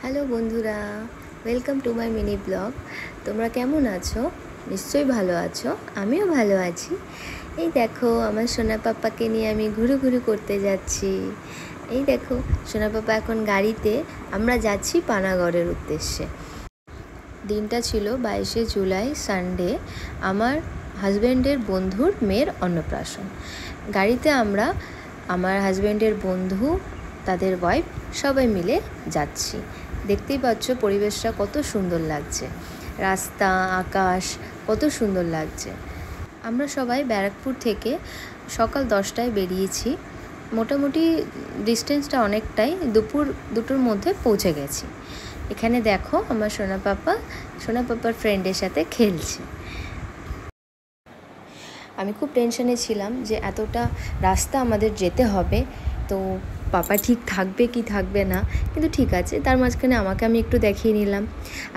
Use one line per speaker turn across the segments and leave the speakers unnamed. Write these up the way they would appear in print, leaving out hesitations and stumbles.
Hello বন্ধুরা, welcome to my mini blog. তোমরা কেমন আছো? নিশ্চয়ই ভালো আছো, আমিও ভালো আছি। এই দেখো আমার সোনা পাপ্পাকে নিয়ে আমি ঘুরু করতে যাচ্ছি। এই দেখো সোনা পাপ্পা এখন গাড়িতে, আমরা যাচ্ছি পানাগড়ের উদ্দেশ্যে। দিনটা ছিল 22শে জুলাই, সানডে। আমার হাজব্যান্ডের বন্ধুর মেয়ের অন্নপ্রাশন। গাড়িতে আমরা, আমার হাজব্যান্ডের বন্ধু, তাদের ওয়াইফ, সবাই মিলে যাচ্ছি। দেখতেই পাচ্ছ পরিবেশটা কত সুন্দর লাগছে, রাস্তা, আকাশ কত সুন্দর লাগছে। আমরা সবাই ব্যারাকপুর থেকে সকাল 10টায় বেরিয়েছি। মোটামুটি ডিস্টেন্সটা অনেকটাই, দুপুর 2টোর মধ্যে পৌঁছে গেছি। এখানে দেখো আমার সোনা পাপ্পার ফ্রেন্ডের সাথে খেলছে। আমি খুব টেনশনে ছিলাম যে এতটা রাস্তা আমাদের যেতে হবে, তো পাপা ঠিক থাকবে কি থাকবে না, কিন্তু ঠিক আছে। তার মাঝখানে আমি একটু দেখিয়ে নিলাম।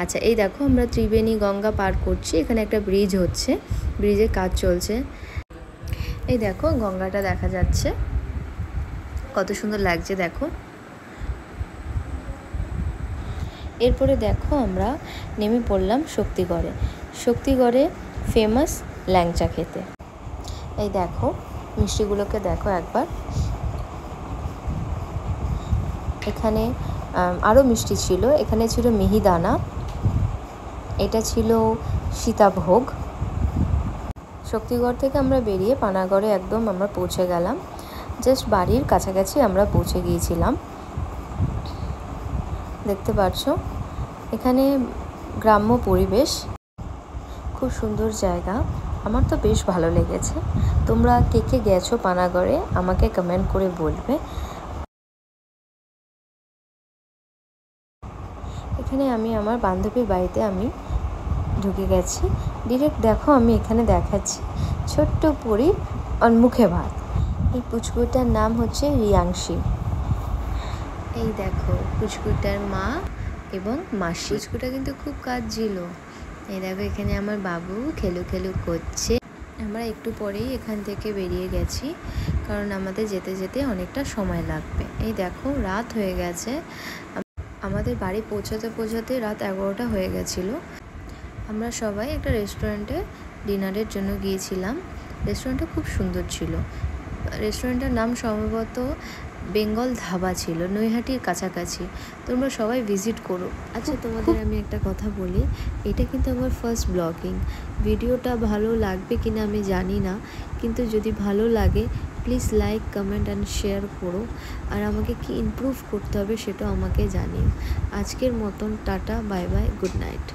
আচ্ছা, এই দেখো আমরা ত্রিবেণী গঙ্গা পার করছি। এখানে একটা ব্রিজ হচ্ছে, ব্রিজের কাজ চলছে। এই দেখো গঙ্গাটা দেখা যাচ্ছে, কত সুন্দর লাগছে দেখো। এরপরে দেখো আমরা নেমে পড়লাম শক্তিগড়ে ফেমাস ল্যাংচা খেতে। এই দেখো মিষ্টিগুলোকে দেখো একবার। এখানে আরও মিষ্টি ছিল, এখানে ছিল মিহিদানা, এটা ছিল সীতাভোগ। শক্তিগড় থেকে আমরা বেরিয়ে পানাগড়ে একদম আমরা পৌঁছে গেলাম। জাস্ট বাড়ির কাছাকাছি আমরা পৌঁছে গিয়েছিলাম। দেখতে পাচ্ছ এখানে গ্রাম্য পরিবেশ, খুব সুন্দর জায়গা। আমার তো বেশ ভালো লেগেছে। তোমরা কে কে গেছো পানাগড়ে আমাকে কমেন্ট করে বলবে। এখানে আমি আমার বান্ধবীর বাড়িতে আমি ঢুকে গেছি ডিরেক্ট। দেখো আমি এখানে দেখাচ্ছি ছোট্ট পরীর মুখে ভাত। এই পুচকুটার নাম হচ্ছে রিয়াংশী। এই দেখো পুচকুটার মা এবং মাসি। পুচকুটা কিন্তু খুব কাঁদছিল। এই দেখো এখানে আমার বাবু খেলু করছে। আমরা একটু পরেই এখান থেকে বেরিয়ে গেছি, কারণ আমাদের যেতে যেতে অনেকটা সময় লাগবে। এই দেখো রাত হয়ে গেছে, আমাদের বাড়ি পৌঁছাতে রাত 11টা হয়ে গেছিলো। আমরা সবাই একটা রেস্টুরেন্টে ডিনারের জন্য গিয়েছিলাম। রেস্টুরেন্টটা খুব সুন্দর ছিল। রেস্টুরেন্টের নাম সম্ভবত বেঙ্গল ধাবা ছিল, নৈহাটির কাছাকাছি। তোমরা সবাই ভিজিট করো। আচ্ছা, তোমাদের আমি একটা কথা বলি, এটা কিন্তু আমার ফার্স্ট ব্লগিং। ভিডিওটা ভালো লাগবে কিনা আমি জানি না, কিন্তু যদি ভালো লাগে please like, comment and share করো। আর আমাকে কি ইমপ্রুভ করতে হবে সেটাও আমাকে জানিও। আজকের মতন tata, bye bye, good night.